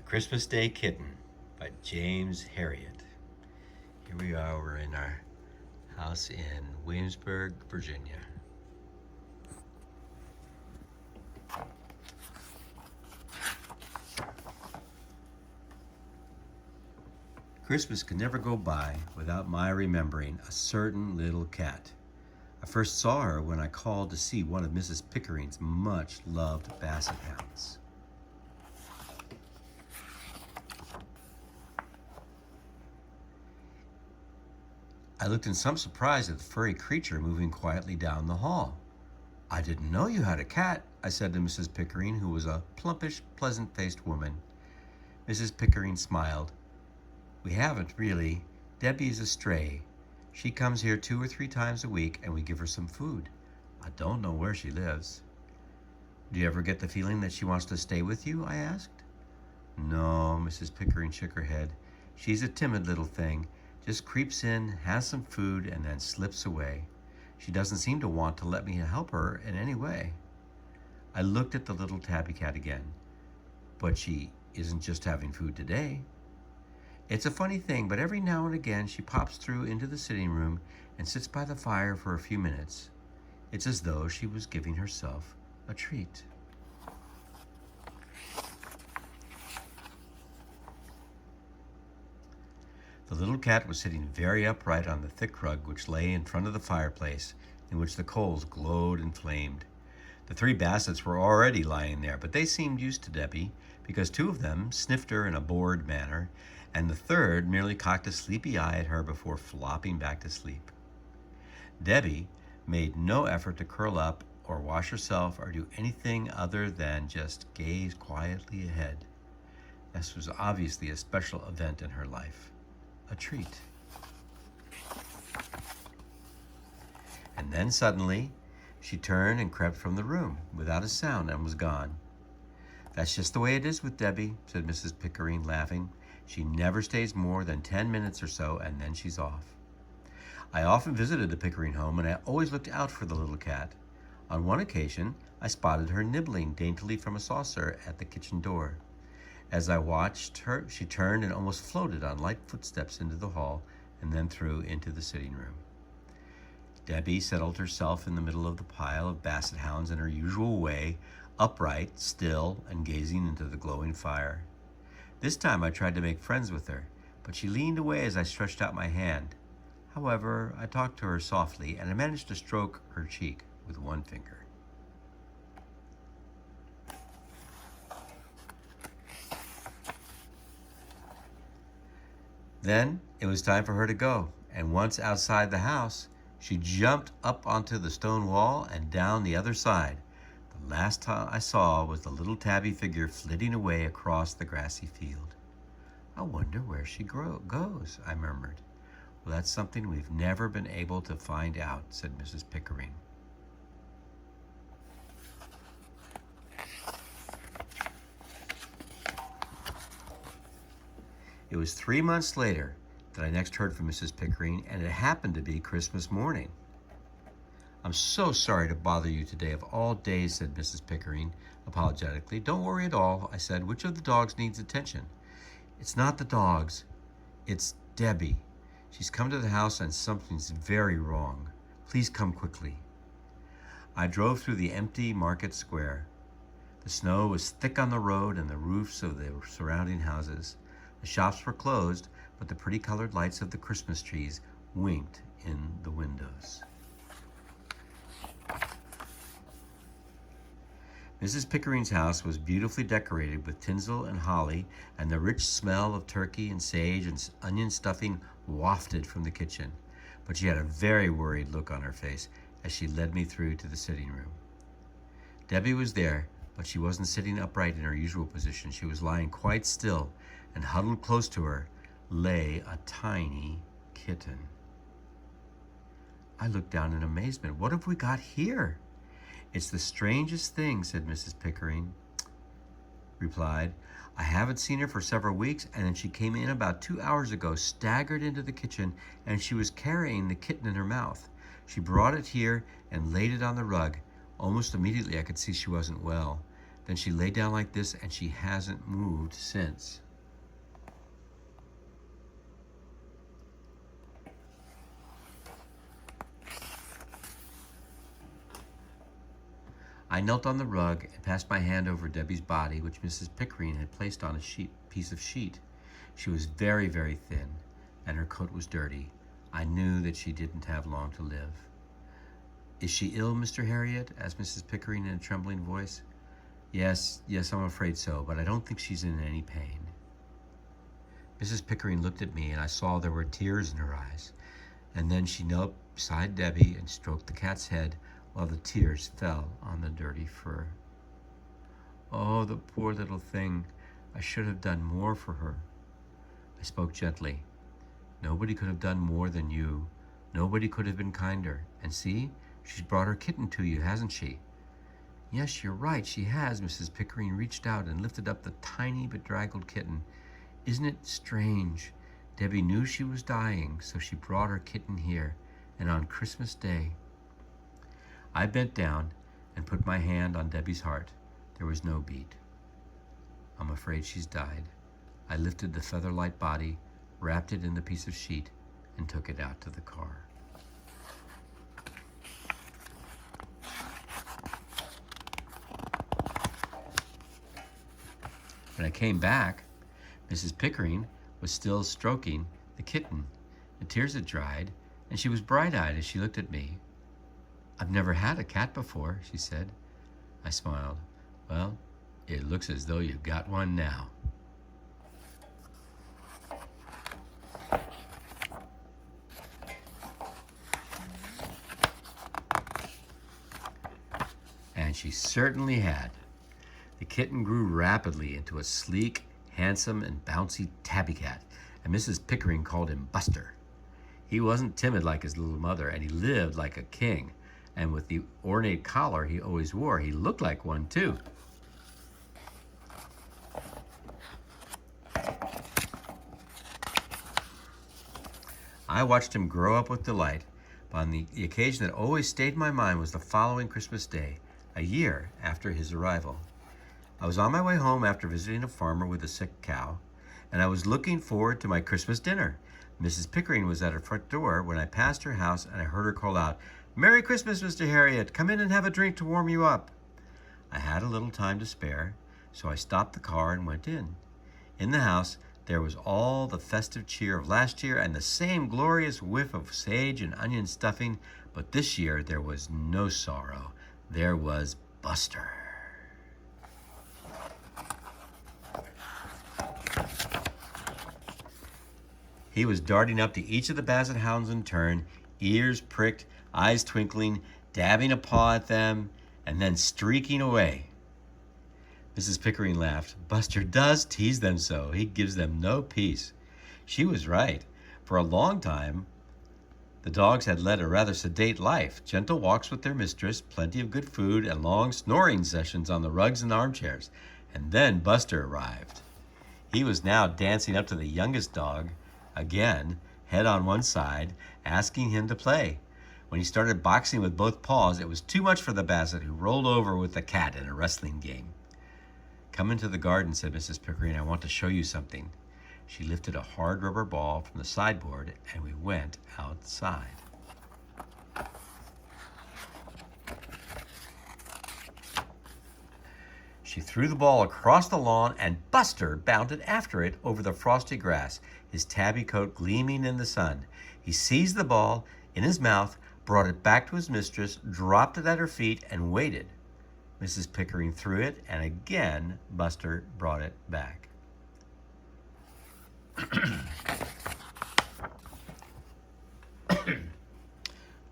Christmas Day Kitten by James Herriot. Here we are, we're in our house in Williamsburg, Virginia. Christmas could never go by without my remembering a certain little cat. I first saw her when I called to see one of Mrs. Pickering's much loved basset hounds. I looked in some surprise at the furry creature moving quietly down the hall. "I didn't know you had a cat," I said to Mrs. Pickering, who was a plumpish, pleasant-faced woman. Mrs. Pickering smiled. "We haven't, really. Debbie is a stray. She comes here 2 or 3 times a week, and we give her some food. I don't know where she lives." "Do you ever get the feeling that she wants to stay with you?" I asked. "No," Mrs. Pickering shook her head. "She's a timid little thing. Just creeps in, has some food, and then slips away. She doesn't seem to want to let me help her in any way." I looked at the little tabby cat again. "But she isn't just having food today." "It's a funny thing, but every now and again she pops through into the sitting room and sits by the fire for a few minutes. It's as though she was giving herself a treat." The little cat was sitting very upright on the thick rug which lay in front of the fireplace, in which the coals glowed and flamed. The 3 bassets were already lying there, but they seemed used to Debbie, because 2 of them sniffed her in a bored manner, and the 3rd merely cocked a sleepy eye at her before flopping back to sleep. Debbie made no effort to curl up or wash herself or do anything other than just gaze quietly ahead. This was obviously a special event in her life. A treat. And then suddenly, she turned and crept from the room without a sound and was gone. "That's just the way it is with Debbie," said Mrs. Pickering, laughing. "She never stays more than 10 minutes or so, and then she's off." I often visited the Pickering home, and I always looked out for the little cat. On one occasion, I spotted her nibbling daintily from a saucer at the kitchen door. As I watched her, she turned and almost floated on light footsteps into the hall and then through into the sitting room. Debbie settled herself in the middle of the pile of basset hounds in her usual way, upright, still, and gazing into the glowing fire. This time I tried to make friends with her, but she leaned away as I stretched out my hand. However, I talked to her softly, and I managed to stroke her cheek with one finger. Then it was time for her to go, and once outside the house, she jumped up onto the stone wall and down the other side. The last time I saw was the little tabby figure flitting away across the grassy field. "I wonder where she goes," I murmured. "Well, that's something we've never been able to find out," said Mrs. Pickering. It was 3 months later that I next heard from Mrs. Pickering, and it happened to be Christmas morning. "I'm so sorry to bother you today of all days," said Mrs. Pickering apologetically. "Don't worry at all," I said. "Which of the dogs needs attention?" "It's not the dogs. It's Debbie. She's come to the house and something's very wrong. Please come quickly." I drove through the empty market square. The snow was thick on the road and the roofs of the surrounding houses. The shops were closed, but the pretty colored lights of the Christmas trees winked in the windows. Mrs. Pickering's house was beautifully decorated with tinsel and holly, and the rich smell of turkey and sage and onion stuffing wafted from the kitchen. But she had a very worried look on her face as she led me through to the sitting room. Debbie was there, but she wasn't sitting upright in her usual position. She was lying quite still, and huddled close to her lay a tiny kitten. I looked down in amazement. "What have we got here?" "It's the strangest thing," said Mrs. Pickering replied. "I haven't seen her for several weeks, and then she came in about 2 hours ago, staggered into the kitchen, and she was carrying the kitten in her mouth. She brought it here and laid it on the rug. Almost immediately I could see she wasn't well. Then she lay down like this, and she hasn't moved since. I knelt on the rug and passed my hand over Debbie's body, which Mrs. Pickering had placed on a piece of sheet. She was very, very thin, and her coat was dirty. I knew that she didn't have long to live. "Is she ill, Mr. Herriot?" asked Mrs. Pickering in a trembling voice. Yes, I'm afraid so, but I don't think she's in any pain." Mrs. Pickering looked at me, and I saw there were tears in her eyes. And then she knelt beside Debbie and stroked the cat's head while the tears fell on the dirty fur. "Oh, the poor little thing. I should have done more for her." I spoke gently. "Nobody could have done more than you. Nobody could have been kinder. And see, she's brought her kitten to you, hasn't she?" "Yes, you're right, she has." Mrs. Pickering reached out and lifted up the tiny, bedraggled kitten. "Isn't it strange? Debbie knew she was dying, so she brought her kitten here, and on Christmas Day." I bent down and put my hand on Debbie's heart. There was no beat. "I'm afraid she's died." I lifted the feather-light body, wrapped it in the piece of sheet, and took it out to the car. When I came back, Mrs. Pickering was still stroking the kitten. The tears had dried, and she was bright-eyed as she looked at me. "I've never had a cat before," she said. I smiled. "Well, it looks as though you've got one now." And she certainly had. The kitten grew rapidly into a sleek, handsome, and bouncy tabby cat, and Mrs. Pickering called him Buster. He wasn't timid like his little mother, and he lived like a king. And with the ornate collar he always wore, he looked like one too. I watched him grow up with delight, but on the occasion that always stayed in my mind was the following Christmas Day, a year after his arrival. I was on my way home after visiting a farmer with a sick cow, and I was looking forward to my Christmas dinner. Mrs. Pickering was at her front door when I passed her house, and I heard her call out, "Merry Christmas, Mr. Herriot. Come in and have a drink to warm you up." I had a little time to spare, so I stopped the car and went in. In the house, there was all the festive cheer of last year and the same glorious whiff of sage and onion stuffing, but this year there was no sorrow. There was Buster. He was darting up to each of the basset hounds in turn, ears pricked, eyes twinkling, dabbing a paw at them, and then streaking away. Mrs. Pickering laughed. "Buster does tease them so. He gives them no peace." She was right. For a long time, the dogs had led a rather sedate life, gentle walks with their mistress, plenty of good food, and long snoring sessions on the rugs and armchairs. And then Buster arrived. He was now dancing up to the youngest dog, again, head on one side, asking him to play. When he started boxing with both paws, it was too much for the basset, who rolled over with the cat in a wrestling game. "Come into the garden," said Mrs. Pickering. "I want to show you something." She lifted a hard rubber ball from the sideboard, and we went outside. She threw the ball across the lawn, and Buster bounded after it over the frosty grass, his tabby coat gleaming in the sun. He seized the ball in his mouth, brought it back to his mistress, dropped it at her feet, and waited. Mrs. Pickering threw it, and again Buster brought it back.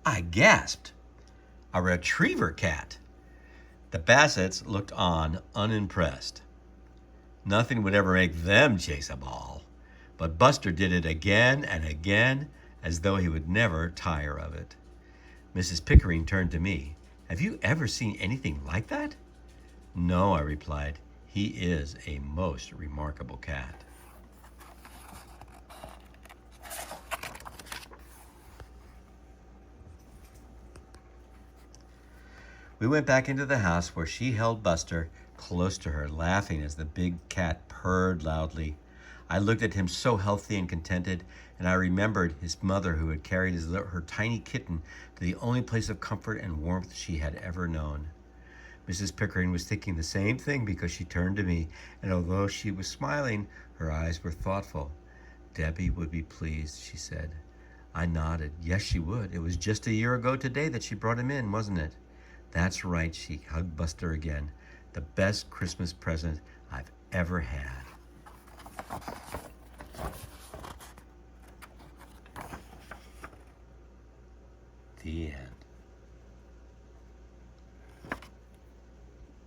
I gasped. A retriever cat. The Bassets looked on unimpressed. Nothing would ever make them chase a ball, but Buster did it again and again, as though he would never tire of it. Mrs. Pickering turned to me. "Have you ever seen anything like that?" "No," I replied. "He is a most remarkable cat." We went back into the house, where she held Buster close to her, laughing as the big cat purred loudly. I looked at him so healthy and contented, and I remembered his mother who had carried her tiny kitten to the only place of comfort and warmth she had ever known. Mrs. Pickering was thinking the same thing because she turned to me, and although she was smiling, her eyes were thoughtful. Debbie would be pleased, she said. I nodded. Yes, she would. It was just a year ago today that she brought him in, wasn't it? That's right, she hugged Buster again. The best Christmas present I've ever had. The end.